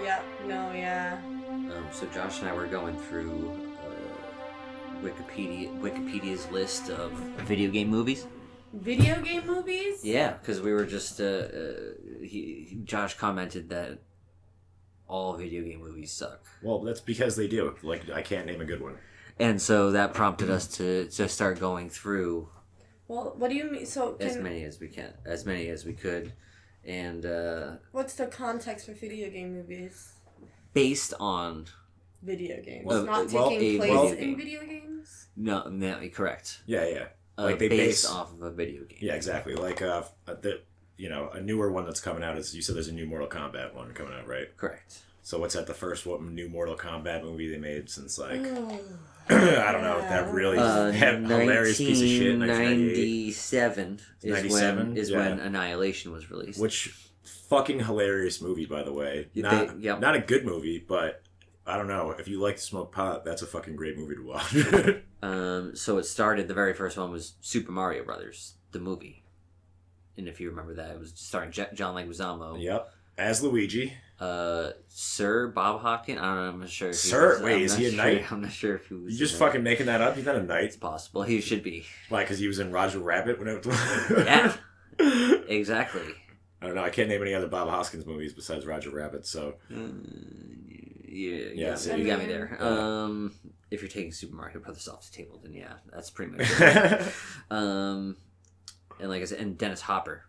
Yep. No. Yeah. So Josh and I were going through Wikipedia's list of video game movies. Video game movies? Yeah, because we were just Josh commented that all video game movies suck. Well, that's because they do. Like, I can't name a good one. And so that prompted us to start going through. Well, what do you mean? So as many as we could, and what's the context for video game movies? Based on video games, well, not taking place in video games. No, correct. Yeah. Like they based off of a video game. Yeah, exactly. Like a newer one that's coming out is, you said there's a new Mortal Kombat one coming out, right? Correct. So what's that? The first new Mortal Kombat movie they made since like I don't know, that really hilarious piece of shit. 1997 is yeah. when Annihilation was released. Which fucking hilarious movie, by the way. Not a good movie, but I don't know, if you like to smoke pot, that's a fucking great movie to watch. So it started. The very first one was Super Mario Brothers, the movie, and if you remember that, it was starring John Leguizamo. Yep, as Luigi. Sir Bob Hoskins. I don't know. I'm not sure. Is he a knight? I'm not sure if he was. You just fucking making that up? He's not a knight. It's possible. He should be. Why? Because he was in Roger Rabbit when it was. Yeah. Exactly. I don't know. I can't name any other Bob Hoskins movies besides Roger Rabbit. So. Yeah. So you got me there. If you're taking Super Mario Brothers off the table, then yeah, that's pretty much it. And like I said, and Dennis Hopper,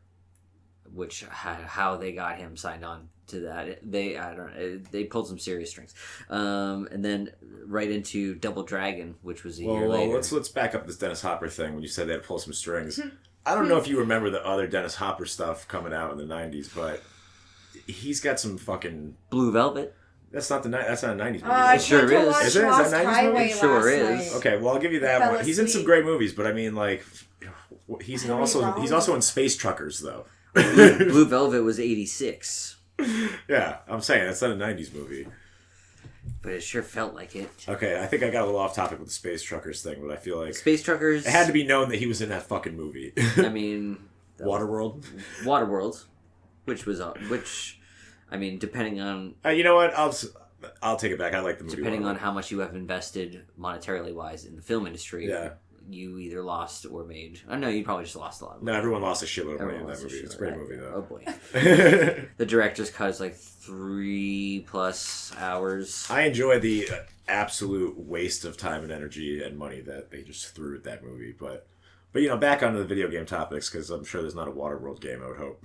which how they got him signed on to that, they pulled some serious strings. And then right into Double Dragon, which was a year later. Let's back up this Dennis Hopper thing when you said they had to pull some strings. I don't know if you remember the other Dennis Hopper stuff coming out in the 90s, but he's got some fucking Blue Velvet. That's not a 90s movie. It sure is. Is it? Is that a 90s movie? It sure is. Okay, well, I'll give you that one. He's in some great movies, but I mean, like, he's also in Space Truckers, though. Blue Velvet was 86. Yeah, I'm saying, that's not a 90s movie. But it sure felt like it. Okay, I think I got a little off topic with the Space Truckers thing, but I feel like... Space Truckers... It had to be known that he was in that fucking movie. I mean... Waterworld? Waterworld. Which, I mean, depending on... You know what? I'll take it back. I like the movie. Depending on how much you have invested monetarily wise in the film industry, yeah, you either lost or made... I know you probably just lost a lot of money. No, everyone lost a shitload of money in that movie. It's a great movie, though. Oh, boy. The director's cut is like 3+ hours. I enjoy the absolute waste of time and energy and money that they just threw at that movie, but you know, back onto the video game topics, because I'm sure there's not a Waterworld game, I would hope.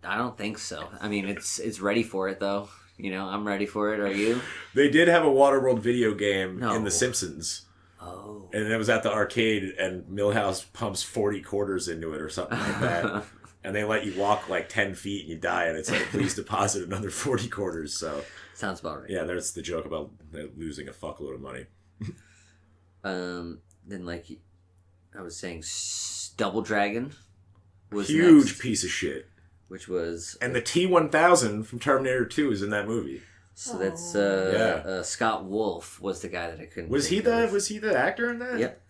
I don't think so. I mean, it's ready for it, though. You know, I'm ready for it. Are you? They did have a Waterworld video game in The Simpsons. Oh. And it was at the arcade, and Milhouse pumps 40 quarters into it or something like that. And they let you walk like 10 feet and you die, and it's like, please deposit another 40 quarters. So sounds about right. Yeah, there's the joke about losing a fuckload of money. Then, like I was saying, Double Dragon was huge next, piece of shit. Which was... And the T-1000 from Terminator 2 is in that movie. So that's Scott Wolf was the guy that I couldn't. Was he the actor in that? Yep.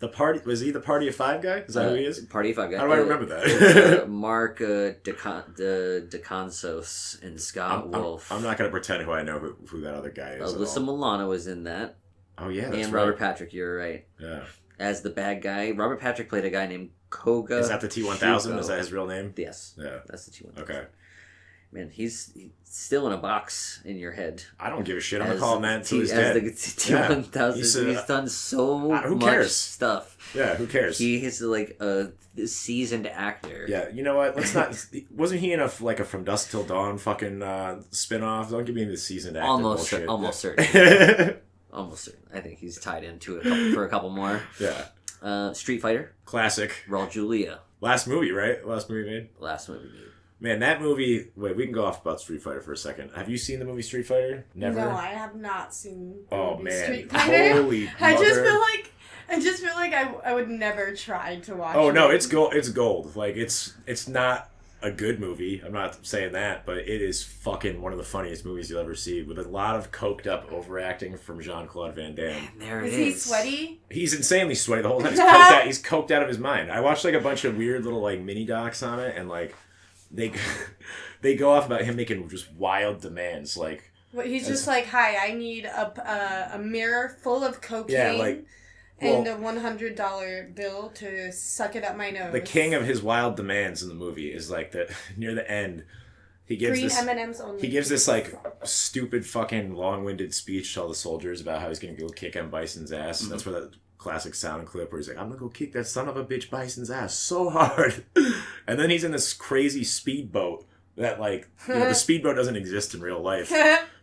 Was he the Party of Five guy? Is that who he is? Party of Five guy. How do I remember that? Mark DeConsos and Scott Wolf. I'm not going to pretend who I know who that other guy is. Alyssa Milano was in that. Oh yeah, that's and right. Robert Patrick. You're right. Yeah. As the bad guy, Robert Patrick played a guy named Koga. Is that the T-1000? Is that his real name? Yes. Yeah. That's the T-1000. Okay. Man, he's still in a box in your head. I don't give a shit. I'm going to call him that until he's dead. dead. As the T-1000. He's done so much stuff. Yeah, who cares? He is like a seasoned actor. Yeah, you know what? Let's not... Wasn't he in a From Dusk Till Dawn fucking spin-off? Don't give me the seasoned actor Almost bullshit. Almost certain. Almost certain. I think he's tied into it for a couple more. Yeah. Street Fighter. Classic. Raul Julia. Last movie, right? Last movie made? Last movie made. Man, that movie... Wait, we can go off about Street Fighter for a second. Have you seen the movie Street Fighter? Never? No, I have not seen the movie man. Street Fighter. Holy I just feel like I would never try to watch it. Oh, no, it's gold. It's gold. Like, it's not a good movie. I'm not saying that, but it is fucking one of the funniest movies you'll ever see, with a lot of coked up overacting from Jean-Claude Van Damme. Man, there is it he is. sweaty? He's insanely sweaty the whole time. He's coked out of his mind. I watched like a bunch of weird little like mini docs on it, and like they they go off about him making just wild demands, like. But he's just like, hi, I need a mirror full of cocaine. Yeah, like. And a $100 bill to suck it up my nose. The king of his wild demands in the movie is like that near the end. He gives Green this M&Ms only. He gives this like stupid fucking long-winded speech to all the soldiers about how he's gonna go kick M. Bison's ass. Mm-hmm. That's where that classic sound clip where he's like, "I'm gonna go kick that son of a bitch Bison's ass so hard," and then he's in this crazy speedboat that like the speedboat doesn't exist in real life,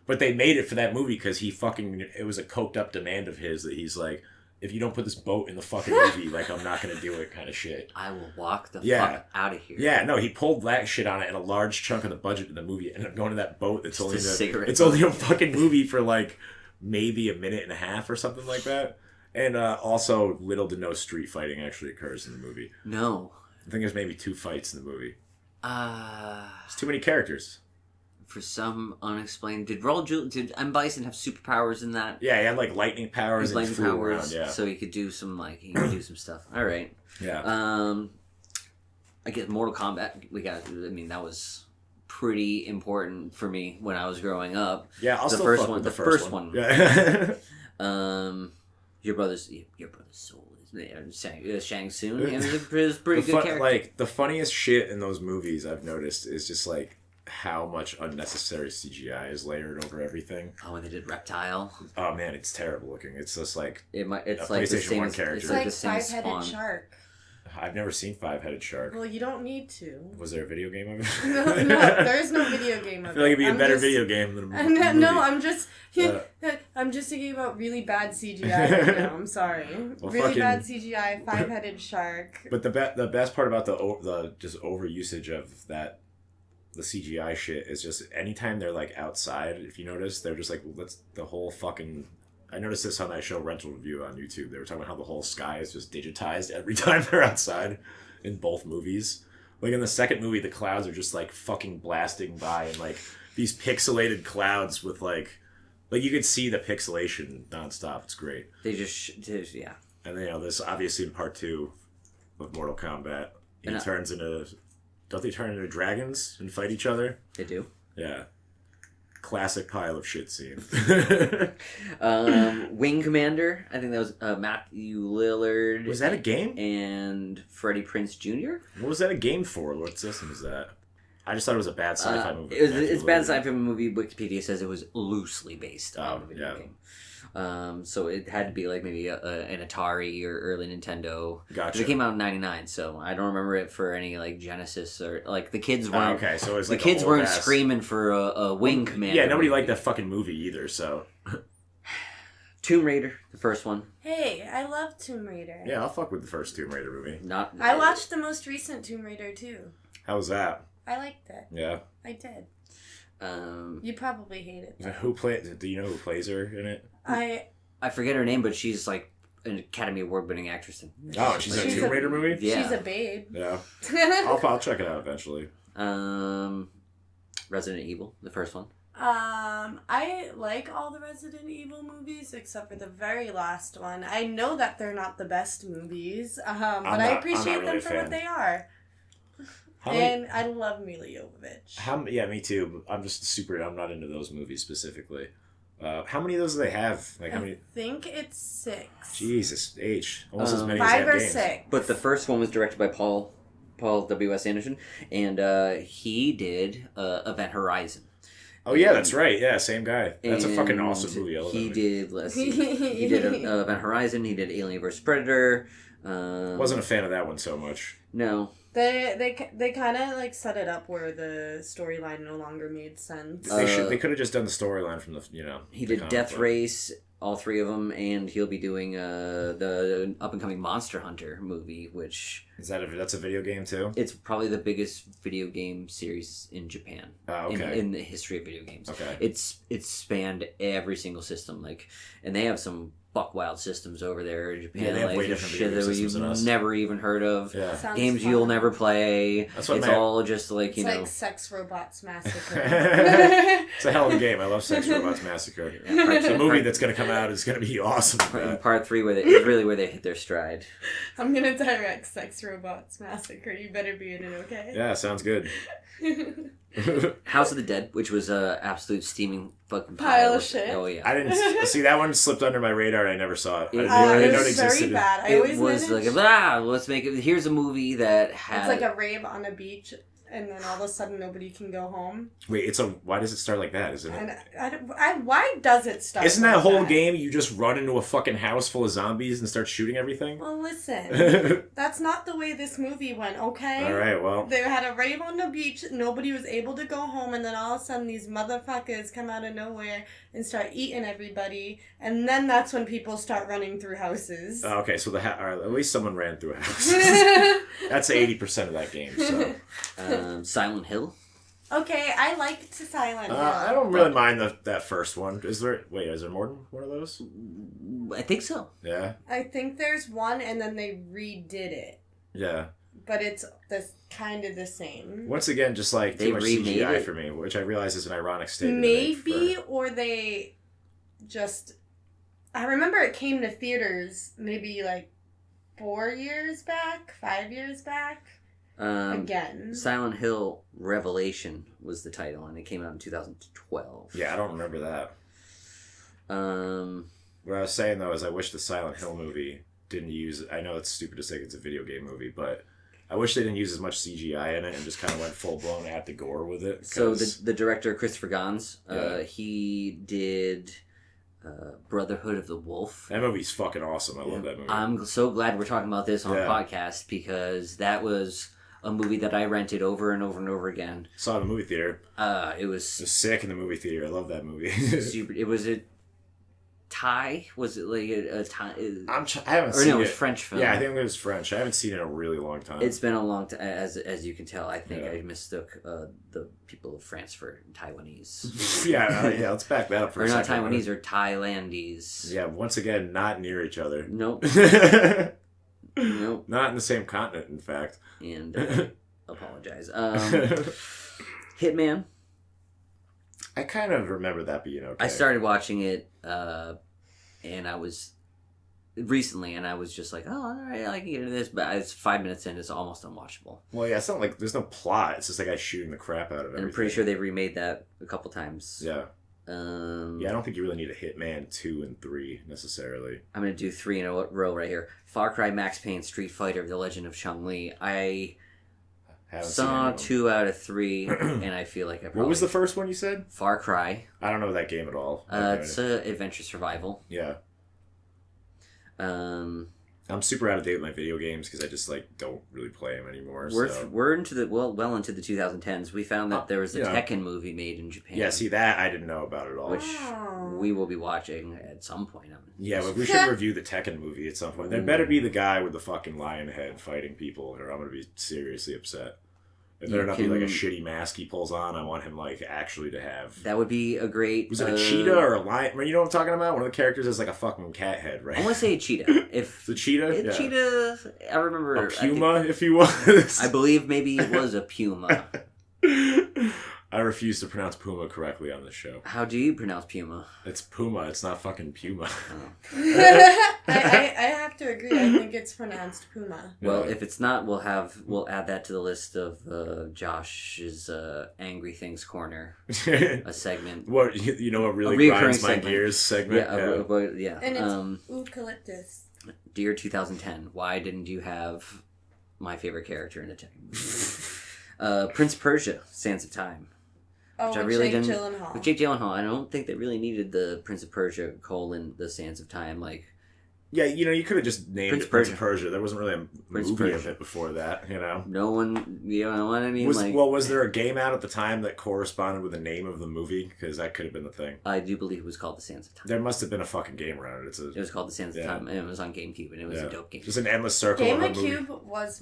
but they made it for that movie because it was a coked up demand of his that he's like, if you don't put this boat in the fucking movie, like, I'm not going to do it kind of shit. I will walk the fuck out of here. Yeah, no, he pulled that shit on it, and a large chunk of the budget of the movie ended up going to that boat. It's only a fucking movie for, like, maybe a minute and a half or something like that. And also, little to no street fighting actually occurs in the movie. No. I think there's maybe 2 fights in the movie. There's too many characters. For some unexplained... Did M. Bison have superpowers in that? Yeah, he had, like, lightning powers and he flew around, yeah. So he could do some, stuff. All right. Yeah. I guess Mortal Kombat, that was pretty important for me when I was growing up. Yeah, I'll still fuck with the first one. Yeah. Your brother's soul is Shang Tsung. It was pretty good character. Like, the funniest shit in those movies I've noticed is just, like, how much unnecessary CGI is layered over everything. Oh, and they did Reptile. Oh man, it's terrible looking. It's just like it's like PlayStation the same 1 character. It's like Five-Headed Shark. I've never seen Five-Headed Shark. Well, you don't need to. Was there a video game of it? No, there is no video game of it. I feel like it'd be a better video game than a movie. No, I'm just thinking about really bad CGI right now. I'm sorry. Really bad CGI, Five-Headed Shark. But the best part about the just overusage of that. The CGI shit is just anytime they're like outside, if you notice, they're just like, let's the whole fucking. I noticed this on that show Rental Review on YouTube. They were talking about how the whole sky is just digitized every time they're outside in both movies. Like in the second movie, the clouds are just like fucking blasting by and like these pixelated clouds with like you could see the pixelation nonstop. It's great. They just yeah. And then, this obviously in part 2 of Mortal Kombat, he turns into. Don't they turn into dragons and fight each other? They do. Yeah. Classic pile of shit scene. Wing Commander. I think that was Matthew Lillard. Was that a game? And Freddie Prinze Jr. What was that a game for? What system was that? I just thought it was a bad sci-fi movie. It's a bad sci-fi movie. Wikipedia says it was loosely based on a video game. So it had to be like maybe an Atari or early Nintendo. Gotcha. It came out in '99, so I don't remember it for any like Genesis or like the kids weren't. Okay, so it was like the kids weren't screaming for a Wing Commander. Yeah, nobody liked that fucking movie either. So Tomb Raider, the first one. Hey, I love Tomb Raider. Yeah, I'll fuck with the first Tomb Raider movie. I watched the most recent Tomb Raider too. How was that? I liked it. Yeah. I did. You probably hate it. Do you know who plays her in it? I forget her name, but she's like an Academy Award winning actress. Oh, she's in a Tomb Raider movie? Yeah. She's a babe. Yeah. I'll check it out eventually. Resident Evil, the first one. I like all the Resident Evil movies except for the very last one. I know that they're not the best movies, but I appreciate them for what they are. And I love Mila Jovovich. Yeah, me too. I'm not into those movies specifically. How many of those do they have? How many? I think it's 6. Jesus H. Almost as many 5 as they have or games. 6. But the first one was directed by Paul W.S. Anderson, and he did Event Horizon. Oh yeah, that's right. Yeah, same guy. That's a fucking awesome movie. I love he did. Let's see. He did Event Horizon. He did Alien vs Predator. Wasn't a fan of that one so much. No. They kind of like set it up where the storyline no longer made sense. They could have just done the storyline from the He did Death Race, all 3 of them, and he'll be doing the up and coming Monster Hunter movie, which that's a video game too. It's probably the biggest video game series in Japan. Okay. In the history of video games. Okay. It's spanned every single system, and they have some buck wild systems over there in Japan. Yeah, they have way different shit that you've never even heard of. Yeah. Games you'll never play. That's what it's all just like, it's like Sex Robots Massacre. It's a hell of a game. I love Sex Robots Massacre. Yeah, the movie that's going to come out is going to be awesome. Part 3 is really where they hit their stride. I'm going to direct Sex Robots Massacre. You better be in it, okay? Yeah, sounds good. House of the Dead, which was a absolute steaming fucking pile of shit. Oh yeah, I didn't see that one. Slipped under my radar. And I never saw it. I didn't know it existed. Very bad. It was like let's make it. Here's a movie that had. It's like a rave on a beach. And then all of a sudden, nobody can go home. Wait, why does it start like that? Isn't it? Why does it start? Isn't that whole game you just run into a fucking house full of zombies and start shooting everything? Well, listen, that's not the way this movie went. Okay. All right. Well, they had a rave on the beach. Nobody was able to go home, and then all of a sudden, these motherfuckers come out of nowhere and start eating everybody, and then that's when people start running through houses. Okay, so at least someone ran through a house. That's 80% of that game. So. Silent Hill. Okay, I liked Silent Hill. I don't really mind that first one. Is there more than one of those? I think so. Yeah. I think there's one, and then they redid it. Yeah. But it's kind of the same. Once again, just like too much CGI for me, which I realize is an ironic statement. Maybe, or they just... I remember it came to theaters maybe like 5 years back. Again. Silent Hill Revelation was the title, and it came out in 2012. Yeah, I don't remember that. What I was saying, though, is I wish the Silent Hill movie didn't use... I know it's stupid to say it's a video game movie, but I wish they didn't use as much CGI in it and just kind of went full-blown at the gore with it. So the director, Christopher Gans, he did... Brotherhood of the Wolf. That movie's fucking awesome. I love that movie. I'm so glad we're talking about this on a podcast, because that was a movie that I rented over and over and over again. Saw it in the movie theater. It was sick in the movie theater. I love that movie. Super. It was a Thai? Was it like a Thai? I haven't seen it. It was French film. Yeah, I think it was French. I haven't seen it in a really long time. It's been a long time, as you can tell. I think I mistook the people of France for Taiwanese. yeah. Let's back that up for a second. Or not Taiwanese, or Thailandese. Yeah, once again, not near each other. Nope. Nope. Not in the same continent, in fact. And apologize. Hitman. I kind of remember that being okay. I started watching it, and I was recently, and I was just like, oh, all right, I can get into this, but it's 5 minutes in, it's almost unwatchable. Well, yeah, it's not like there's no plot. It's just like I shooting the crap out of it. And I'm pretty sure they remade that a couple times. Yeah. I don't think you really need a Hitman 2 and 3 necessarily. I'm gonna do 3 in a row right here. Far Cry, Max Payne, Street Fighter, The Legend of Chun-Li. I saw 2 out of 3, and I feel like I probably... What was the first one you said? Far Cry. I don't know that game at all. It's an adventure survival. Yeah. I'm super out of date with my video games because I just don't really play them anymore. We're into the well into the 2010s. We found that there was a Tekken movie made in Japan. Yeah, see that I didn't know about at all. Which we will be watching at some point. Yeah, but we should review the Tekken movie at some point. There better be the guy with the fucking lion head fighting people, or I'm gonna be seriously upset. It better not be like a shitty mask he pulls on. I want him actually to have. That would be a great. Was it a cheetah or a lion? You know what I'm talking about? One of the characters has like a fucking cat head, right? I want to say a cheetah. If the cheetah, cheetah. I remember a puma, if he was. I believe maybe it was a puma. I refuse to pronounce puma correctly on this show. How do you pronounce puma? It's puma. It's not fucking puma. Oh. I have to agree. I think it's pronounced puma. Well, if it's not, we'll add that to the list of Josh's Angry Things Corner, a segment. What you know? What really grinds my gears? Segment. Yeah. And it's eucalyptus. Dear 2010, why didn't you have my favorite character in a Tekken movie? Prince Persia: Sands of Time. Oh, Jake Gyllenhaal. With Jake Gyllenhaal, I don't think they really needed the Prince of Persia: the Sands of Time. Yeah, you could have just named it Prince of Persia. There wasn't really a movie of it before that, No one, you know what I mean? Was there a game out at the time that corresponded with the name of the movie? Because that could have been the thing. I do believe it was called The Sands of Time. There must have been a fucking game around it. It was called The Sands of Time, and it was on GameCube, and it was a dope game. Just an endless circle Game of a movie. GameCube was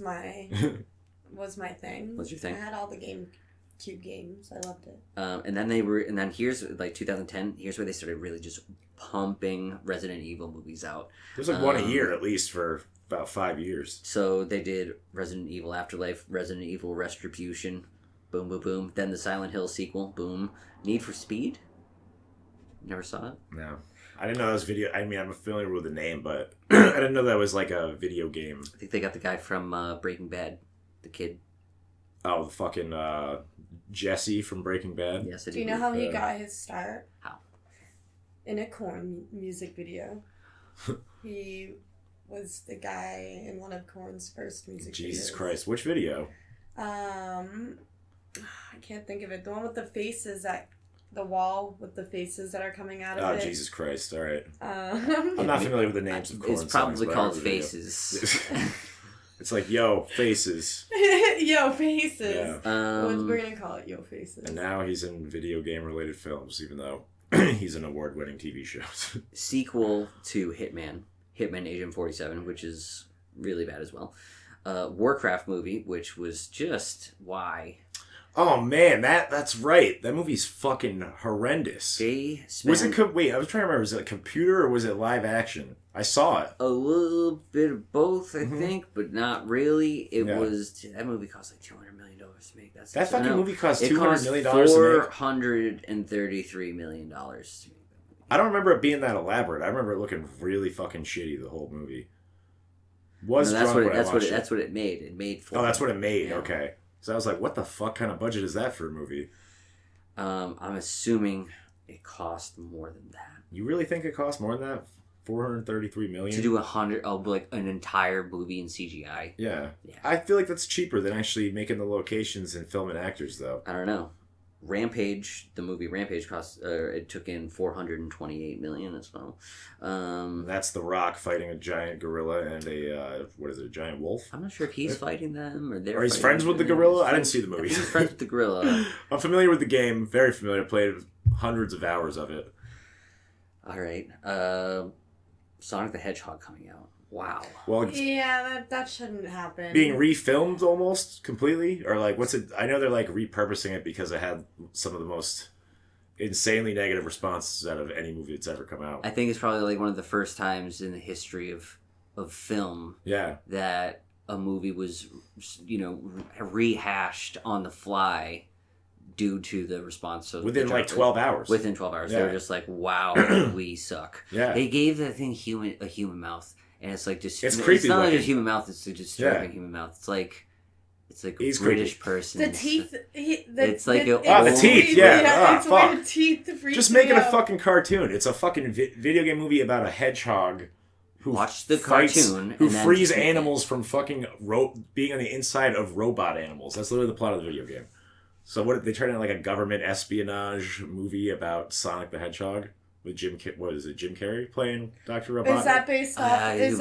my thing. What's your thing? I had all the GameCube games. I loved it. And then here's 2010. Here's where they started really just pumping Resident Evil movies out. There's one a year at least for about 5 years. So they did Resident Evil Afterlife, Resident Evil Retribution, Boom, boom, boom. Then the Silent Hill sequel. Boom. Need for Speed. Never saw it. No. I didn't know that was video. I mean, I'm familiar with the name, but I didn't know that was like a video game. I think they got the guy from Breaking Bad. The kid. Oh, the fucking Jesse from Breaking Bad. Yes, I do you know how he got his start? How? In a Korn music video. He was the guy in one of Korn's first music videos. Jesus Christ. Which video? I can't think of it. The one with the faces that... The wall with the faces that are coming out of it. Oh, Jesus Christ. All right. I'm not familiar with the names of Korn It's probably songs, called Faces. It's like, yo, Faces. Yo, Faces. Yeah. We're going to call it Yo, Faces. And now he's in video game-related films, even though he's in award-winning TV shows. Sequel to Hitman Agent 47, which is really bad as well. Warcraft movie, which was just why... Oh man, that's right. That movie's fucking horrendous. Was it? Wait, I was trying to remember. Was it a computer or was it live action? I saw it. A little bit of both, I think, but not really. It was that movie cost like $200 million to make. That fucking movie cost $200 million to make. $433 million to make. I don't remember it being that elaborate. I remember it looking really fucking shitty. The whole movie was. No, that's what it made. It made. Oh, that's what it made. Yeah. Okay. So I was like, what the fuck kind of budget is that for a movie? I'm assuming it cost more than that. You really think it cost more than that? $433 million? To do an entire movie in CGI? Yeah. I feel like that's cheaper than actually making the locations and filming actors, though. I don't know. Rampage, the movie Rampage cost, it took in $428 million as well. That's The Rock fighting a giant gorilla and a giant wolf? I'm not sure if he's fighting them or they're. Are he's friends with the gorilla? I didn't see the movie. He's friends with the gorilla. I'm familiar with the game, very familiar. Played hundreds of hours of it. All right, Sonic the Hedgehog coming out. Wow. Well, that shouldn't happen. Being refilmed almost completely, or like what's it? I know they're like repurposing it because it had some of the most insanely negative responses out of any movie that's ever come out. I think it's probably like one of the first times in the history of film, that a movie was, rehashed on the fly due to the response. So within like 12 hours. Within 12 hours, they were just like, "Wow, we suck." Yeah. They gave that thing a human mouth. And it's like just it's creepy. It's not like a human mouth. It's a disturbing human mouth. It's like a British creepy. person. The teeth. The teeth. Yeah. It's weird teeth. Just make it a fucking cartoon. It's a fucking video game movie about a hedgehog who who frees animals from fucking being on the inside of robot animals. That's literally the plot of the video game. So what they turn into like a government espionage movie about Sonic the Hedgehog. With Jim Carrey playing Dr. Robotnik? Is that based off? Is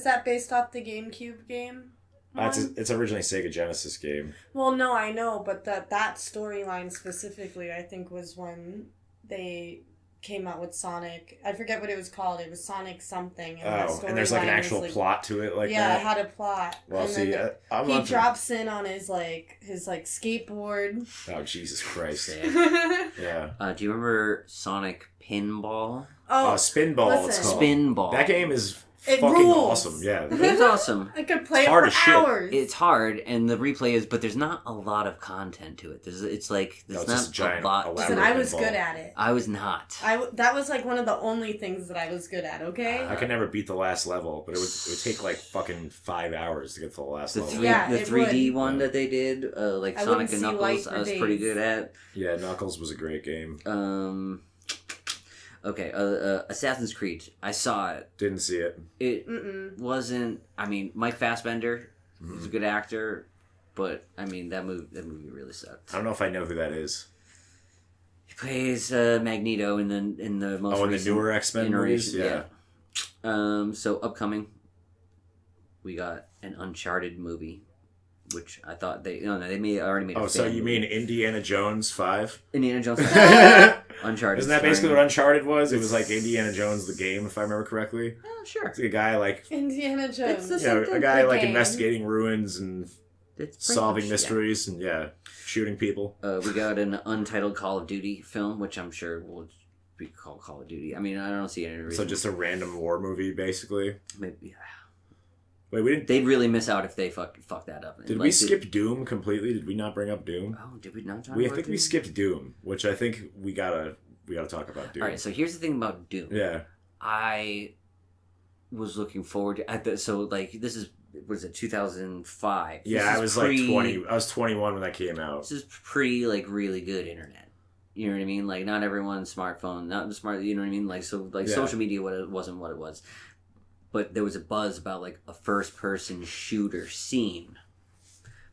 that based off the GameCube game? It's originally a Sega Genesis game. Well, no, I know, but that storyline specifically, I think, was when they came out with Sonic. I forget what it was called. It was Sonic something. And there's like an actual plot to it, like that. Yeah, it had a plot. Well, and he drops in on his skateboard. Oh, Jesus Christ! Yeah. Do you remember Sonic Pinball? Oh, Spinball. It's called. Spinball. That game is It fucking rules. Awesome. Yeah, it's awesome. I could play it for hours. It's hard, and the replay is, but there's not a lot of content to it. There's not a lot. Listen, I was good at it. I was not. That was like one of the only things that I was good at. Okay. I could never beat the last level, but it would take like fucking 5 hours to get to the last level. The 3D one that they did, like Sonic and Knuckles, I was pretty good at. Yeah, Knuckles was a great game. Okay, Assassin's Creed. I saw it. Didn't see it. It wasn't. I mean, Mike Fassbender is a good actor, but I mean that movie really sucked. I don't know if I know who that is. He plays Magneto in the most in the newer X-Men movies. Yeah. So upcoming, we got an Uncharted movie, which I thought they already made. So you mean Indiana Jones 5? Indiana Jones 5. Uncharted. Isn't that basically what Uncharted was? It was like Indiana Jones the game, if I remember correctly. Oh, sure. It's a guy like Indiana Jones. A guy like investigating ruins and solving mysteries and shooting people. We got an untitled Call of Duty film, which I'm sure will be called Call of Duty. I mean, I don't see any reason. So just a random war movie, basically. Maybe. Wait, we didn't. They'd really miss out if they fuck that up. Did we skip Doom completely? Did we not bring up Doom? Oh, did we not? I think we skipped Doom, which I think we gotta talk about Doom. All right, so here's the thing about Doom. Yeah, I was looking forward to so like this is was it 2005? Yeah, I was like 20. I was 21 when that came out. This is pre like really good internet. You know what I mean? Like not everyone's smartphone, not smart. You know what I mean? Like so, like social media wasn't what it was. But there was a buzz about like a first-person shooter scene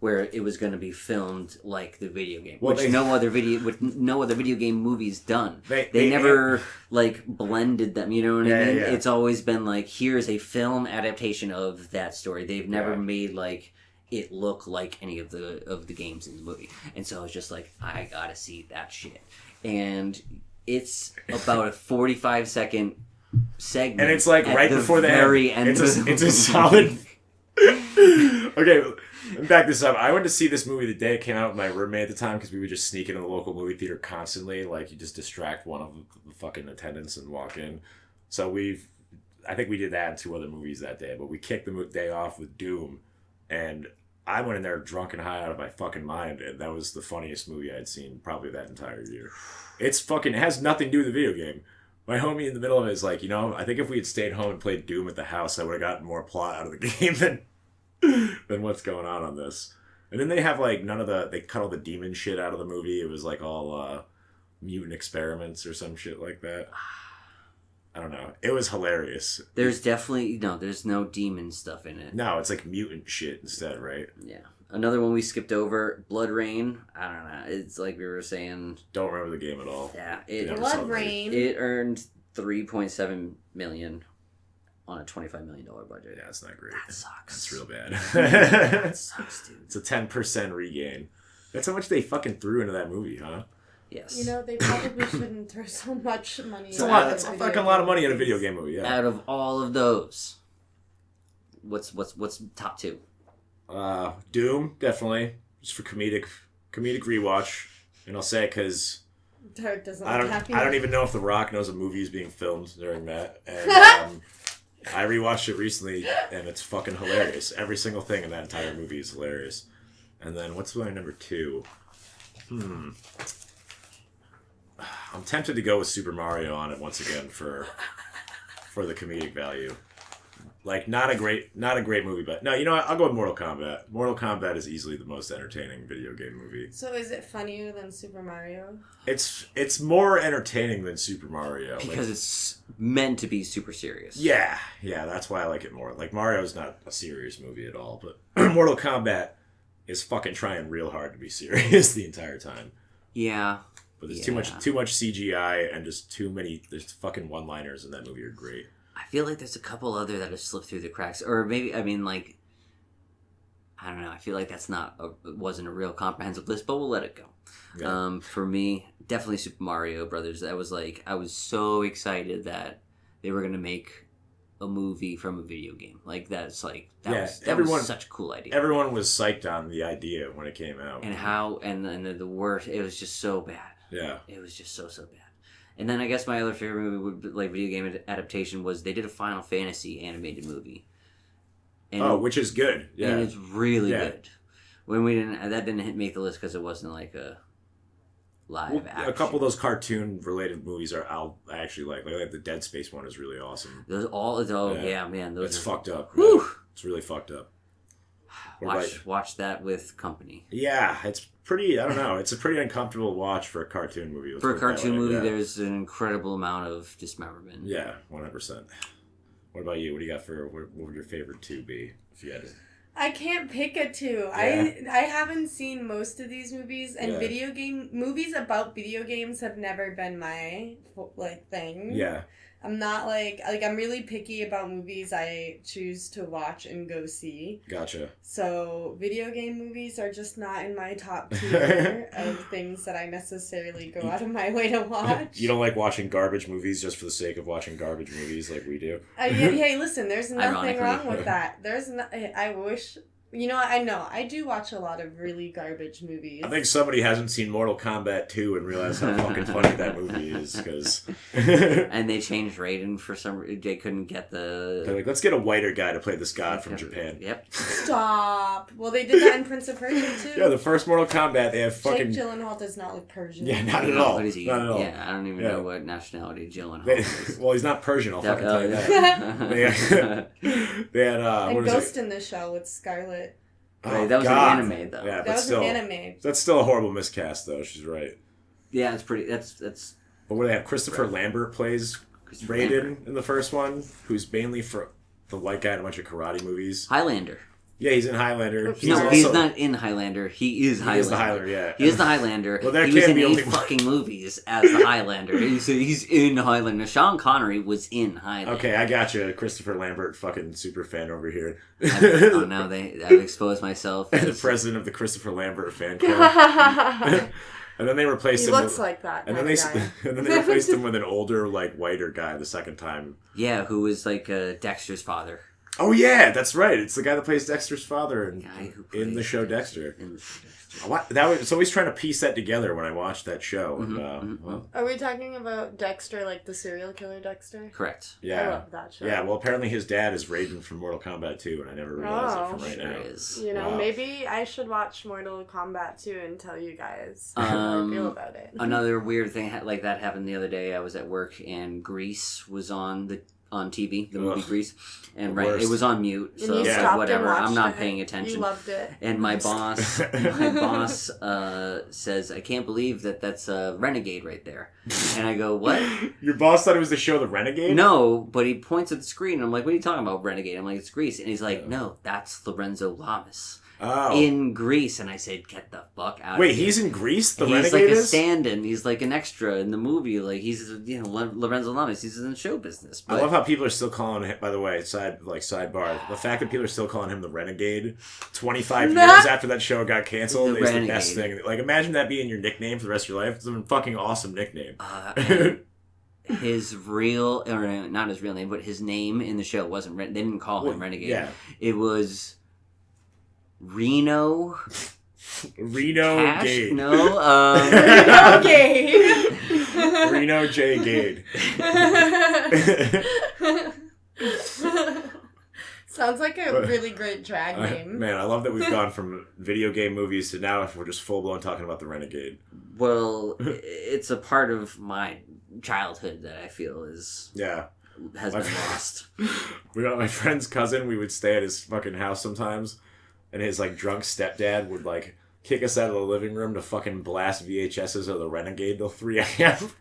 where it was going to be filmed like the video game, which no other video game movie's done. They never like blended them. You know what I mean? Yeah. It's always been like here's a film adaptation of that story. They've never made like it look like any of the games in the movie. And so I was just like, I gotta see that shit. And it's about a 45-second segment, and it's like right before the very end. It's a solid. Okay, back this up. I went to see this movie the day it came out with my roommate at the time because we would just sneak into the local movie theater constantly. Like you just distract one of the fucking attendants and walk in. So I think we did that in 2 other movies that day. But we kicked the day off with Doom, and I went in there drunk and high out of my fucking mind, and that was the funniest movie I'd seen probably that entire year. It has nothing to do with the video game. My homie in the middle of it is like, I think if we had stayed home and played Doom at the house, I would have gotten more plot out of the game than what's going on this. And then they have like they cut all the demon shit out of the movie. It was like all mutant experiments or some shit like that. I don't know. It was hilarious. There's definitely there's no demon stuff in it. No, it's like mutant shit instead, right? Yeah. Another one we skipped over, Blood Rain. I don't know. It's like we were saying. Don't remember the game at all. Yeah, Blood Rain. It earned $3.7 million on a $25 million budget. Yeah, it's not great. That sucks. That's real bad. That sucks, dude. It's a 10% regain. That's how much they fucking threw into that movie, huh? Yes. They probably shouldn't throw so much money. It's a fucking lot of money in a video game movie. Yeah. Out of all of those, what's top 2? Doom, definitely, just for comedic rewatch, and I'll say it because I don't even know if The Rock knows a movie is being filmed during that, and I rewatched it recently, and it's fucking hilarious. Every single thing in that entire movie is hilarious. And then what's my number 2? I'm tempted to go with Super Mario on it once again for the comedic value. Like not a great movie, but no, I'll go with Mortal Kombat. Mortal Kombat is easily the most entertaining video game movie. So is it funnier than Super Mario? It's more entertaining than Super Mario because it's meant to be super serious. Yeah, that's why I like it more. Like Mario's not a serious movie at all, but Mortal Kombat is fucking trying real hard to be serious the entire time. Yeah. But there's too much CGI and just too many. There's fucking one-liners in that movie are great. I feel like there's a couple other that have slipped through the cracks, or maybe I don't know. I feel like wasn't a real comprehensive list, but we'll let it go. Yeah. For me, definitely Super Mario Brothers. That was like I was so excited that they were gonna make a movie from a video game. Like that was such a cool idea. Everyone was psyched on the idea when it came out, and the worst. It was just so bad. Yeah, it was just so bad. And then I guess my other favorite movie, like video game adaptation, was they did a Final Fantasy animated movie. And which is good. Yeah, and it's really good. When that didn't make the list because it wasn't like a live action. A couple of those cartoon related movies I actually like the Dead Space one is really awesome. It's fucked up. Whew. It's really fucked up. Watch that with company. Yeah, it's pretty. I don't know. It's a pretty uncomfortable watch for a cartoon movie. For a cartoon movie, there's an incredible amount of dismemberment. Yeah, 100%. What about you? What do you got what would your favorite 2 be if you had to? I can't pick a 2. Yeah. I haven't seen most of these movies, and video game movies about video games have never been my thing. Yeah. I'm not I'm really picky about movies I choose to watch and go see. Gotcha. So video game movies are just not in my top tier of things that I necessarily go out of my way to watch. You don't like watching garbage movies just for the sake of watching garbage movies like we do? Hey, listen, there's nothing wrong with that. I wish You know what? I know. I do watch a lot of really garbage movies. I think somebody hasn't seen Mortal Kombat 2 and realized how fucking funny that movie is, because... And they changed Raiden for some reason. They couldn't get the... They're like, let's get a whiter guy to play this god from Japan. Yep. Stop. Well, they did that in Prince of Persia, too. Yeah, the first Mortal Kombat, they have fucking... Jake Gyllenhaal does not look Persian. Yeah, not at all. What is he? Not at all. Yeah, I don't even know what nationality Gyllenhaal is. Well, he's not Persian, I'll fucking tell you that. They had and Ghost in the Shell with Scarlett. Right, that was an anime, though. Yeah, that was still, an anime. That's still a horrible miscast, though. She's right. Yeah, it's pretty... That's... But what do they have? Christopher Lambert plays Raiden in the first one, who's mainly for the white guy in a bunch of karate movies. Highlander. Yeah, he's in Highlander. He's not in Highlander. He is Highlander. He is the Highlander, yeah. He is the Highlander. Well, there he was can in be 8 only fucking movies as the Highlander. He's in Highlander. Sean Connery was in Highlander. Okay, I got you. Christopher Lambert, fucking super fan over here. Now I've exposed myself as the president of the Christopher Lambert fan club. And then they replaced him. He looks like that. And then they replaced him with an older, like, whiter guy the second time. Yeah, who was like Dexter's father. Oh yeah, that's right. It's the guy that plays Dexter's father in the show Dexter. So I was trying to piece that together when I watched that show. Well, are we talking about Dexter, like the serial killer Dexter? Correct. Yeah. I love that show. Yeah, well, apparently his dad is Raiden from Mortal Kombat 2, and I never realized it from right now. You know, maybe I should watch Mortal Kombat 2 and tell you guys how I feel about it. Another weird thing like that happened the other day. I was at work, and Grease was on TV, the movie Grease, and it was on mute, so whatever. I'm not paying attention. You loved it. And my boss says, "I can't believe that's a Renegade right there." And I go, "What?" Your boss thought it was the show The Renegade? No, but he points at the screen. I'm like, "What are you talking about, Renegade?" I'm like, "It's Grease," and he's like, "No, that's Lorenzo Lamas." In Greece, and I said, "Get the fuck out!" Wait, of here. he's in Greece. The Renegade Renegade is? He's like a stand-in. He's like an extra in the movie. Like he's Lorenzo Lamas. He's in the show business. But... I love how people are still calling him. By the way, sidebar. The fact that people are still calling him the Renegade 25 years after that show got canceled is the best thing. Like, imagine that being your nickname for the rest of your life. It's a fucking awesome nickname. His real, or not his real name, but his name in the show wasn't. They didn't call him Renegade. Yeah, it was. Reno Cash? Gade. No, Reno Gade. Reno J. Gade. Sounds like a really great drag name. Man, I love that we've gone from video game movies to now if we're just full blown talking about the Renegade. Well, it's a part of my childhood that I feel has been lost. We got my friend's cousin. We would stay at his fucking house sometimes. And his, like, drunk stepdad would, like, kick us out of the living room to fucking blast VHSs of the Renegade till 3 a.m.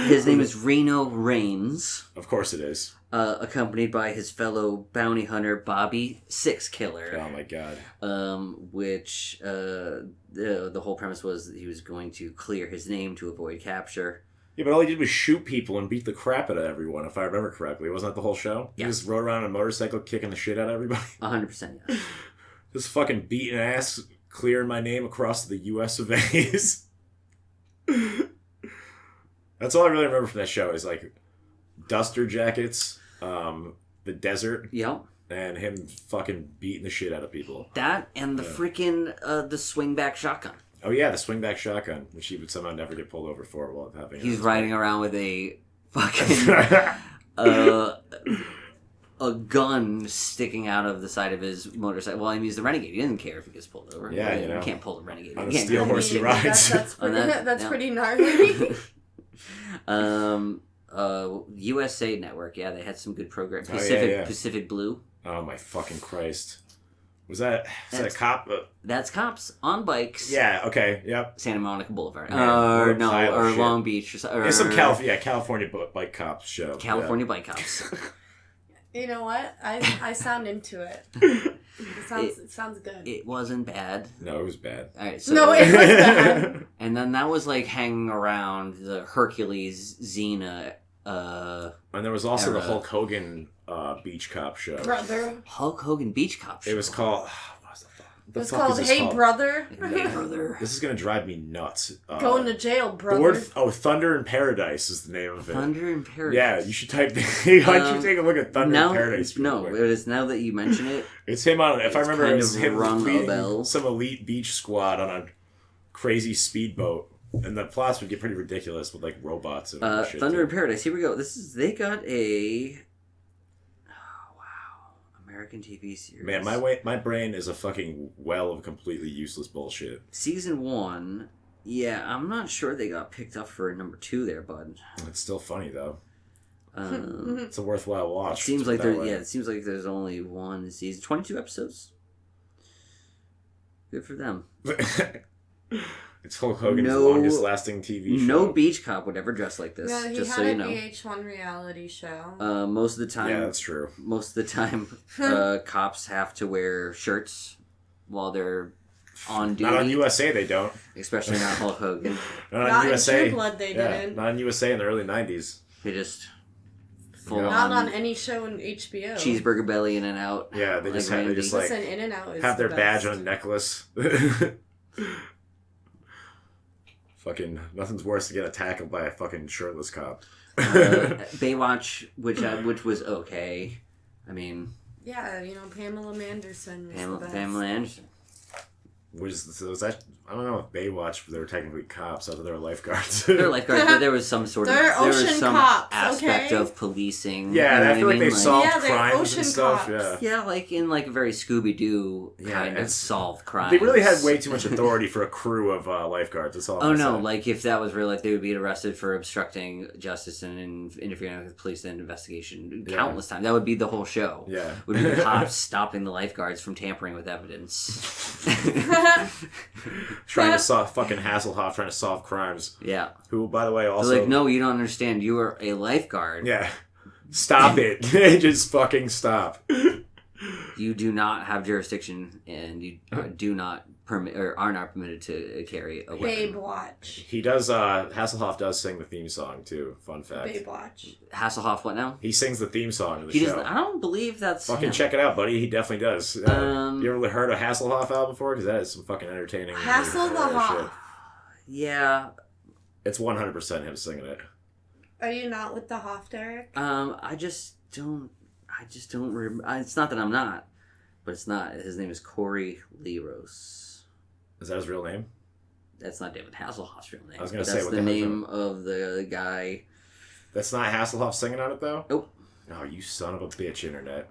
His name is Reno Raines. Of course it is. Accompanied by his fellow bounty hunter, Bobby Sixkiller. Oh, my God. Which, the whole premise was that he was going to clear his name to avoid capture. Yeah, but all he did was shoot people and beat the crap out of everyone, if I remember correctly. Wasn't that the whole show? Yeah. He just rode around on a motorcycle kicking the shit out of everybody? 100%, yeah. Just fucking beating ass, clearing my name across the U.S. of A's. That's all I really remember from that show is, like, duster jackets, the desert. Yep. And him fucking beating the shit out of people. That and the freaking, the swingback shotgun. Oh, yeah, the swingback shotgun, which he would somehow never get pulled over for while having He's riding around with a fucking... a gun sticking out of the side of his motorcycle. Well, I mean, he's the Renegade. He doesn't care if he gets pulled over. Yeah, you know. You can't pull the Renegade. On a steel horse he rides. That's pretty gnarly. USA Network, yeah, they had some good programs. Pacific Blue. Oh, my fucking Christ. Was that a cop? That's cops on bikes. Yeah, okay, yep. Santa Monica Boulevard. Or Long Beach. It's some California bike cops show. California bike cops. You know what? I sound into it. It sounds good. It wasn't bad. No, it was bad. All right, so, no, it was bad. And then that was like hanging around the Hercules Xena. And there was also the Hulk Hogan beach cop show. Brother. Hulk Hogan beach cop show. It was called. What was the fuck? It's called Hey Brother. Hey Brother. This is going to drive me nuts. Going to jail, brother. The word, Thunder in Paradise is the name of it. Thunder in Paradise. Yeah, you should type. Why don't you take a look at Thunder in Paradise? No, it is now that you mention it. It's him on. If I remember, it's him leading some elite beach squad on a crazy speedboat. And the plots would get pretty ridiculous with like robots and shit. Thunder in Paradise. Here we go. They got a American TV series. Man, my brain is a fucking well of completely useless bullshit. Season 1. Yeah, I'm not sure they got picked up for number 2 there, bud. It's still funny though. It's a worthwhile watch. It seems like there's only one season. 22 episodes. Good for them. It's Hulk Hogan's longest lasting TV show. No beach cop would ever dress like this. Yeah, he just had so you a know. VH1 reality show. Most of the time. Yeah, that's true. Most of the time, cops have to wear shirts while they're on duty. Not on USA, they don't. Especially not Hulk Hogan. Not on USA. In True Blood, they didn't. Not on USA in the early 90s. They just not on any show in HBO. Cheeseburger belly in and out. Yeah, they just have Listen, In and Out is have their the badge best. on a necklace. Fucking nothing's worse than getting tackled by a fucking shirtless cop. Baywatch, which was okay. I mean, yeah, Pamela Anderson. Pamela Anderson. Was that? I don't know if Baywatch they were technically cops. I thought they were lifeguards. They're lifeguards, but there was some sort of They're ocean cops, aspect okay? of policing. Yeah, I feel like they solved they're crimes ocean and stuff. cops. Yeah, like in like a very Scooby-Doo kind of solve crimes. They really had way too much authority for a crew of lifeguards. That's all. Oh no! Like if that was real life, they would be arrested for obstructing justice and interfering with police and investigation countless times. That would be the whole show. Yeah, would be the cops stopping the lifeguards from tampering with evidence. Trying to solve fucking Hasselhoff, trying to solve crimes. Yeah. Who, by the way, also they're like, no, you don't understand. You are a lifeguard. Yeah. Stop it! Just fucking stop. You do not have jurisdiction, and you do not permit or are not permitted to carry a weapon. Baywatch. He does. Hasselhoff does sing the theme song too. Fun fact. Baywatch. Hasselhoff, what now? He sings the theme song of the show. I don't believe that's fucking him. Check it out, buddy. He definitely does. You ever heard a Hasselhoff album before? Because that is some fucking entertaining. Hasselhoff. Yeah. It's 100% him singing it. Are you not with the Hoff, Derek? I just don't remember. It's not that I'm not, but it's not. His name is Corey Leros. Is that his real name? That's not David Hasselhoff's real name. I was going to say, that's what the name of the guy. That's not Hasselhoff singing on it, though? Nope. Oh, you son of a bitch, Internet.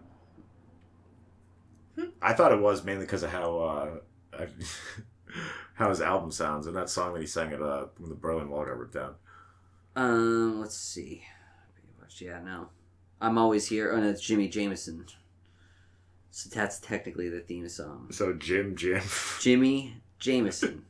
I thought it was mainly because of how his album sounds and that song that he sang at when the Berlin Wall got ripped down. Let's see. Yeah, no. I'm Always Here. Oh, no, it's Jimmy Jameson. So that's technically the theme song. So Jimmy Jameson.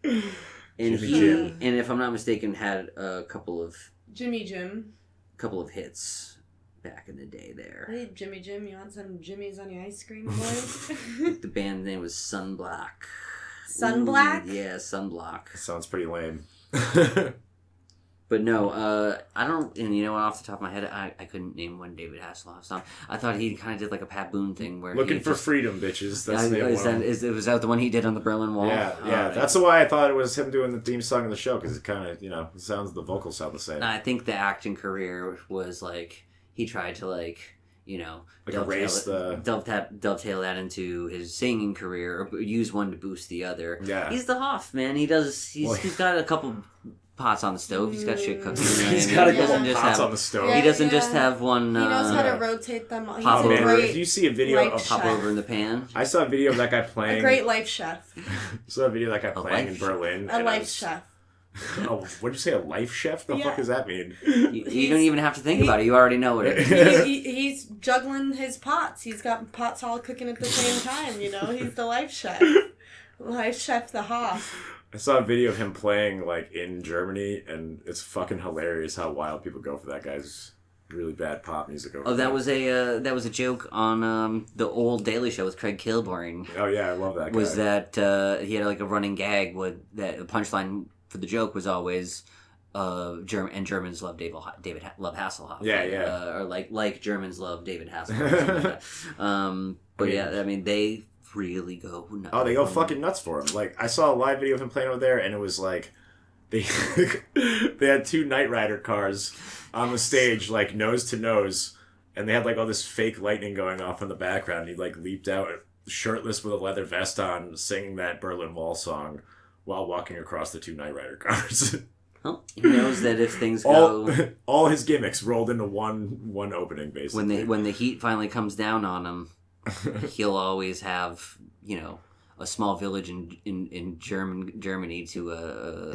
And Jim. And if I'm not mistaken, had a couple of Jim. Couple of hits back in the day there. Hey, Jimmy Jim, you want some Jimmies on your ice cream, boy? The band name was Sunblock. Sunblock? Yeah, Sunblock. Sounds pretty lame. But no, I don't, and off the top of my head, I couldn't name one David Hasselhoff song. I thought he kind of did like a Pat Boone thing where Looking for Freedom, bitches. That's the name was that the one he did on the Berlin Wall? Yeah. That's why I thought it was him doing the theme song of the show, because it kind of, the vocals sound the same. I think the acting career was like, he tried to dovetail that into his singing career, or use one to boost the other. Yeah. He's the Hoff, man. He's got a couple pots on the stove. He's got shit cooking. He's got a couple pots on the stove. He doesn't just have one. He knows how to rotate them. He's pop over. If you see a video of pop over in the pan. I saw a video of that guy playing. A great life chef. Saw a video of that guy playing in Berlin. A life chef. Oh, what did you say? A life chef? The fuck does that mean? You don't even have to think about it. You already know what it is. He's juggling his pots. He's got pots all cooking at the same time. He's the life chef. Life chef, the Hoff. I saw a video of him playing in Germany, and it's fucking hilarious how wild people go for that guy's really bad pop music. That was a joke on the old Daily Show with Craig Kilborn. Oh yeah, I love that guy. Was that he had a running gag with that the punchline for the joke was always Germans love love Hasselhoff. Yeah. Or like Germans love David Hasselhoff. But yeah, I mean they really go nuts. Oh, they go fucking nuts for him. Like, I saw a live video of him playing over there, and it was like, they had 2 Knight Rider cars on the stage, like, nose to nose, and they had, like, all this fake lightning going off in the background. He, like, leaped out shirtless with a leather vest on, singing that Berlin Wall song while walking across the 2 Knight Rider cars. Well, he knows that if things go... all his gimmicks rolled into one opening, basically. When the heat finally comes down on him, he'll always have, a small village in Germany to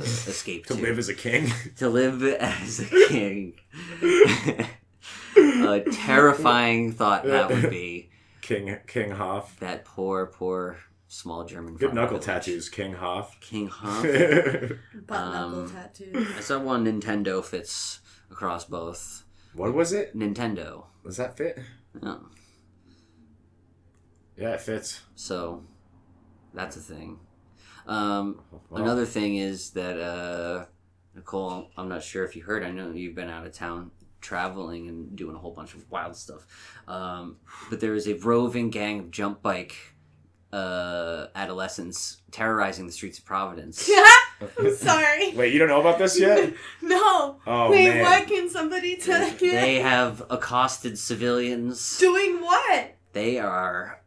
escape to. To live as a king? To live as a king. A terrifying thought that would be. King Hoff. That poor... small German. Good knuckle tattoos, King Hoff. King Hoff. Butt knuckle tattoos. I saw one Nintendo fits across both. What was it? Nintendo. Does that fit? No. Yeah, it fits. So, that's a thing. Another thing is that, Nicole, I'm not sure if you heard, I know you've been out of town traveling and doing a whole bunch of wild stuff. But there is a roving gang of jump bike adolescents terrorizing the streets of Providence. Sorry. Wait, you don't know about this yet? No. Oh, wait, man. what? Can somebody tell me? They have accosted civilians. Doing what? They are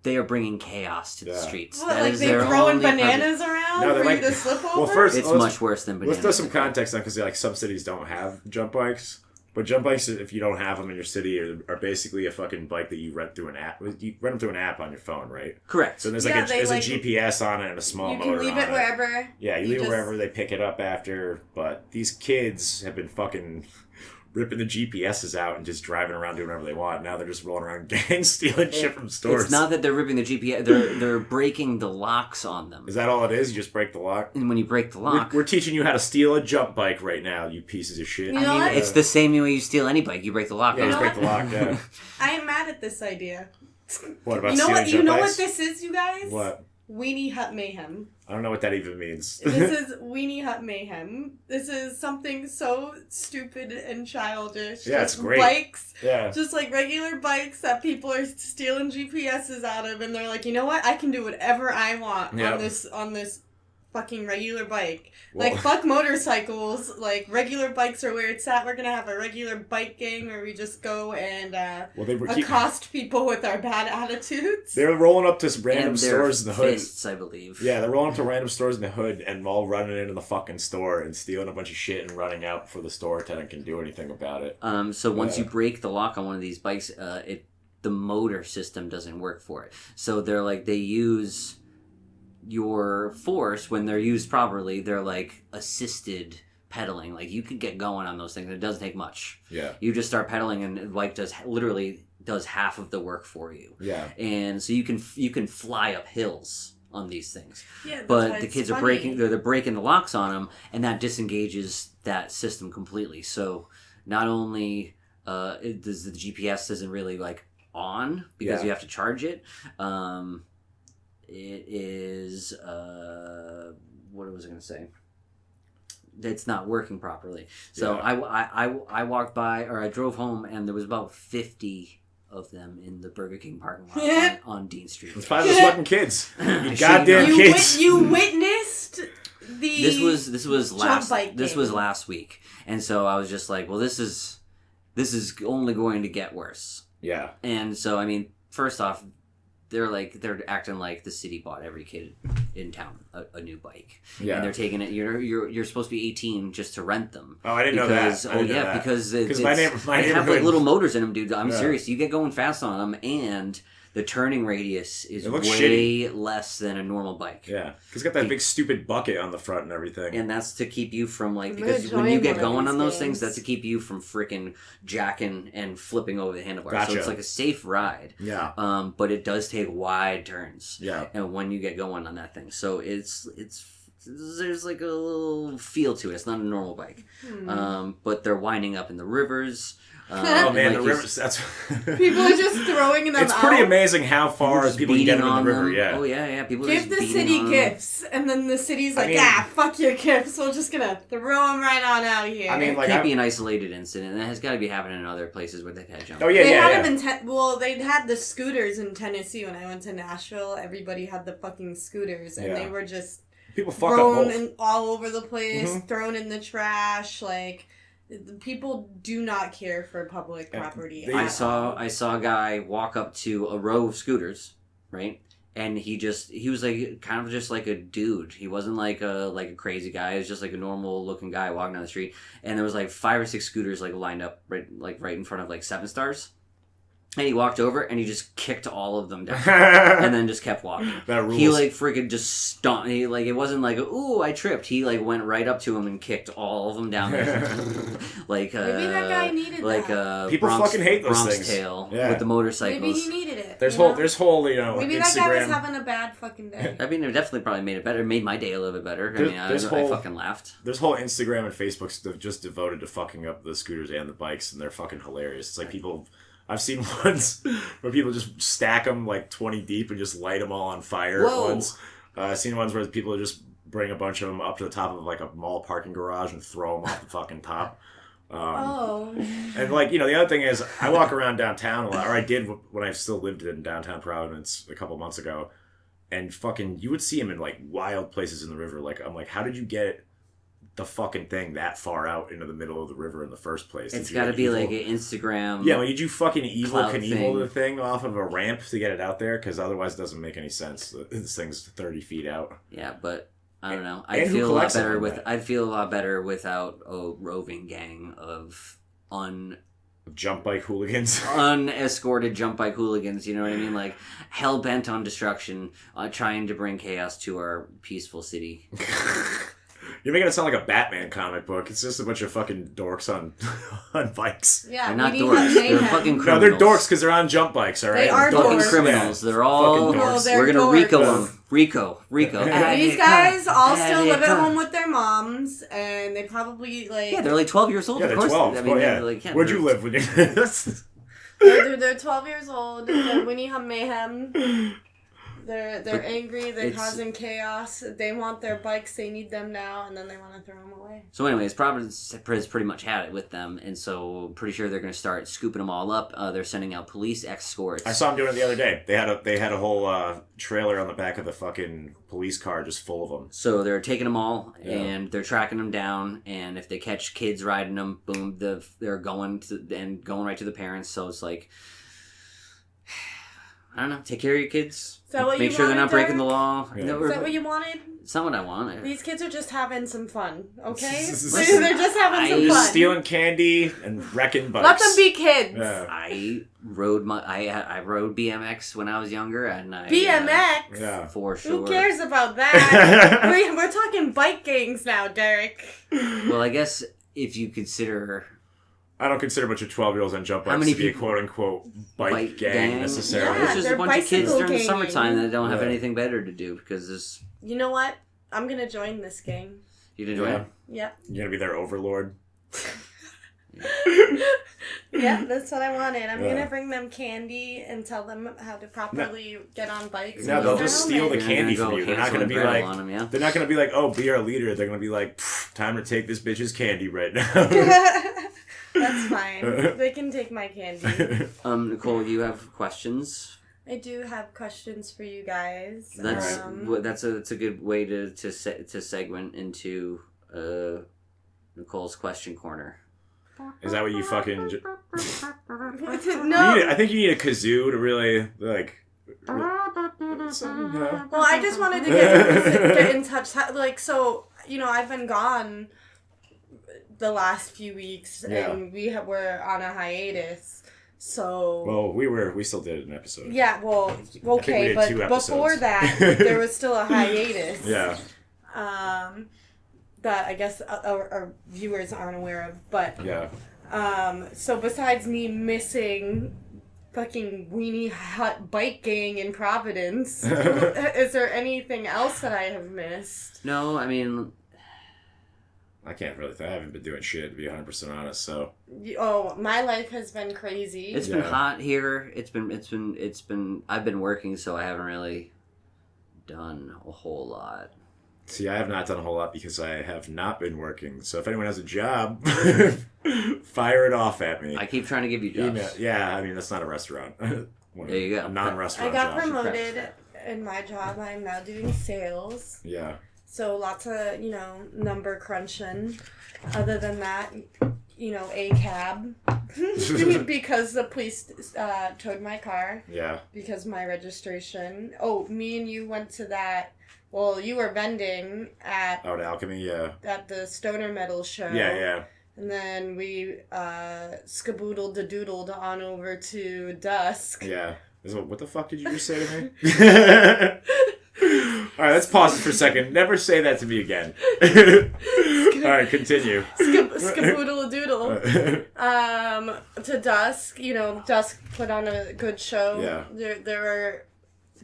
bringing chaos to the streets. What, that like is they their throwing only bananas around No, for like, you to slip over? Well, first, it's much worse than bananas. Let's throw some context on, because like some cities don't have jump bikes. But jump bikes, if you don't have them in your city, are basically a fucking bike that you rent through an app. You rent them through an app on your phone, right? Correct. So there's a GPS on it and a small motor on it. You can leave it wherever. Yeah, you leave it wherever, they pick it up after. But these kids have been fucking ripping the GPSs out and just driving around doing whatever they want. Now they're just rolling around gangs stealing shit from stores. It's not that they're ripping the GPS. They're breaking the locks on them. Is that all it is? You just break the lock? And when you break the lock... We're teaching you how to steal a jump bike right now, you pieces of shit. You know what? It's the same way you steal any bike. You break the lock. Yeah, you just break the lock, yeah. I am mad at this idea. What, about stealing jump bikes? You know what this is, you guys? What? Weenie Hut Mayhem. I don't know what that even means. This is Weenie Hut Mayhem. This is something so stupid and childish. Yeah, just it's great. Bikes. Yeah. Just like regular bikes that people are stealing GPSs out of, and they're like, you know what? I can do whatever I want on this fucking regular bike. Well, like, fuck motorcycles. Like, regular bikes are where it's at. We're gonna have a regular bike gang where we just go and accost people with our bad attitudes. They're rolling up to random stores in the hood. Fists, I believe. Yeah, they're rolling up to random stores in the hood and all running into the fucking store and stealing a bunch of shit and running out before the store attendant can do anything about it. So once you break the lock on one of these bikes, the motor system doesn't work for it. So they use your force when they're used properly. They're like assisted pedaling. Like, you could get going on those things. It doesn't take much. Yeah. You just start pedaling and the bike does half of the work for you. Yeah. And so you can fly up hills on these things. Yeah. But the kids are breaking the locks on them, and that disengages that system completely. So not only does the GPS isn't really like on because you have to charge it. It is, what was I going to say? It's not working properly. So I walked by, or I drove home, and there was about 50 of them in the Burger King parking lot on Dean Street. It's probably those fucking kids. You goddamn kids. You witnessed the This was last week. And so I was just like, well, this is only going to get worse. Yeah. And so, I mean, first off, they're acting like the city bought every kid in town a new bike. Yeah. And they're taking it. You're supposed to be 18 just to rent them. Oh, I didn't know that. Because they have like little motors in them, dude. I'm serious. You get going fast on them, and the turning radius is way less than a normal bike. Yeah, because it's got that big stupid bucket on the front and everything. And that's to keep you from because when you get going on those things, that's to keep you from freaking jacking and flipping over the handlebars. Gotcha. So it's like a safe ride. Yeah. But it does take wide turns. Yeah. And when you get going on that thing, so it's there's like a little feel to it. It's not a normal bike. But they're winding up in the rivers. Oh man, the rivers. That's people are just throwing them out. It's pretty amazing how far people can get them in the river. Yeah. Oh yeah. People give the city gifts, and then the city's like, fuck your gifts. We're just gonna throw them right on out here. I mean, like, it can't be an isolated incident. That has got to be happening in other places where they've had jumping. Oh yeah, they had them in they had the scooters in Tennessee when I went to Nashville. Everybody had the fucking scooters, and they were just people fuck thrown all over the place, thrown in the trash, like. People do not care for public property. I saw a guy walk up to a row of scooters, right? And he was like kind of just like a dude. He wasn't like a crazy guy. He was just like a normal looking guy walking down the street. And there was like 5 or 6 scooters like lined up right in front of like 7 Stars. And he walked over and he just kicked all of them down, and then just kept walking. That rules. He like freaking just stomped. He like it wasn't like ooh I tripped. He like went right up to him and kicked all of them down there. Like maybe that guy needed that. People Bronx, fucking hate those Bronx things. Tale with the motorcycles. Maybe he needed it. There's whole maybe Instagram. that guy was having a bad fucking day. I mean, it definitely probably made it better. It made my day a little bit better. I fucking laughed. There's whole Instagram and Facebook stuff just devoted to fucking up the scooters and the bikes, and they're fucking hilarious. It's like people. I've seen ones where people just stack them like 20 deep and just light them all on fire at once. I've seen ones where people just bring a bunch of them up to the top of like a mall parking garage and throw them off the fucking top. And like, the other thing is I walk around downtown a lot, or I did when I still lived in downtown Providence a couple months ago, and fucking you would see them in like wild places in the river. Like, I'm like, how did you get the fucking thing that far out into the middle of the river in the first place? It's got to be like an Instagram. Yeah, did you fucking Evil Knievel the thing off of a ramp to get it out there? Because otherwise it doesn't make any sense. This thing's 30 feet out. Yeah, but I don't know. I'd feel a lot better without a roving gang of jump bike hooligans. Unescorted jump bike hooligans, you know what I mean? Like, hell-bent on destruction, trying to bring chaos to our peaceful city. You're making it sound like a Batman comic book. It's just a bunch of fucking dorks on bikes. Yeah, they're not dorks. They're fucking criminals. No, they're dorks because they're on jump bikes, all right? They are fucking criminals. Yeah. They're all... We're going to Rico them. Rico. These guys all still live at home with their moms, and they probably, like... Yeah, they're like 12 years old. Yeah, of they're course. 12. I mean, yeah. Where'd you live when you... they're 12 years old. They're Winnie Mayhem. They're angry, they're causing chaos, they want their bikes, they need them now, and then they want to throw them away. So anyways, Providence has pretty much had it with them, and so pretty sure they're going to start scooping them all up. They're sending out police escorts. I saw them doing it the other day. They had a whole trailer on the back of the fucking police car just full of them. So they're taking them all, and they're tracking them down, and if they catch kids riding them, boom, they're going right to the parents, so it's like... I don't know. Take care of your kids. Make sure they're not breaking the law. Yeah. Is that what you wanted? It's not what I wanted. These kids are just having some fun, okay? They're just having some fun. Stealing candy and wrecking bikes. Let them be kids. Yeah. I rode BMX when I was younger, and BMX? Yeah. For sure. Who cares about that? We're talking bike gangs now, Derek. Well, I guess if you consider... I don't consider a bunch of 12-years-olds on jump bikes to be a quote-unquote bike gang necessarily. Yeah, it's just a bunch of kids during the summertime that don't have anything better to do because there's... You know what? I'm going to join this gang. You gonna join? Yep. You're going to be their overlord? Yeah, that's what I wanted. I'm going to bring them candy and tell them how to properly get on bikes. No, they'll just steal the candy from you. They're not going to be like... They're not going to be like, oh, be our leader. They're going to be like, time to take this bitch's candy right now. That's fine. They can take my candy. Nicole, you have questions? I do have questions for you guys. That's a good way to segment into Nicole's question corner. Is that what you fucking... No. I think you need a kazoo to really, like... Well, I just wanted to get in touch. Like, so, I've been gone... the last few weeks, and we were on a hiatus, so... Well, we still did an episode. Yeah, well, okay, but before that, there was still a hiatus. Yeah. That I guess our viewers aren't aware of, but... Yeah. So besides me missing fucking weenie hut bike gang in Providence. Is there anything else that I have missed? No, I mean, I can't really. I haven't been doing shit, to be 100% honest. So. Oh, my life has been crazy. It's been hot here. It's been. I've been working, so I haven't really done a whole lot. See, I have not done a whole lot because I have not been working. So if anyone has a job, fire it off at me. I keep trying to give you jobs. Email. Yeah, I mean, that's not a restaurant. There you go. A non-restaurant I got job. promoted in my job. I'm now doing sales. Yeah. So lots of, number crunching. Other than that, a cab. Because the police towed my car. Yeah. Because my registration. Oh, me and you went to that. Well, you were vending at... Out Alchemy, yeah. At the Stoner Metal show. Yeah. And then we skaboodled-a-doodled on over to Dusk. Yeah. What the fuck did you just say to me? Alright, let's pause it for a second. Never say that to me again. Alright, continue. Skaboodle-a-doodle. To Dusk. Dusk put on a good show. Yeah. There were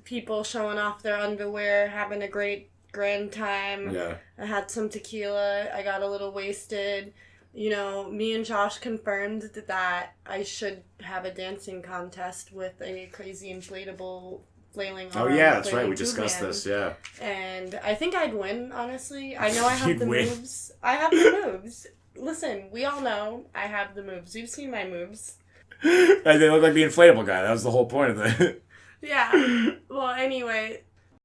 people showing off their underwear, having a grand time. Yeah. I had some tequila. I got a little wasted. Me and Josh confirmed that I should have a dancing contest with a crazy inflatable flailing arm. Oh yeah, that's right. We discussed this. Yeah. And I think I'd win. Honestly, I know I have You'd the win. moves. I have the moves. Listen, we all know I have the moves. You've seen my moves. They look like the inflatable guy. That was the whole point of it. Yeah. Well, anyway,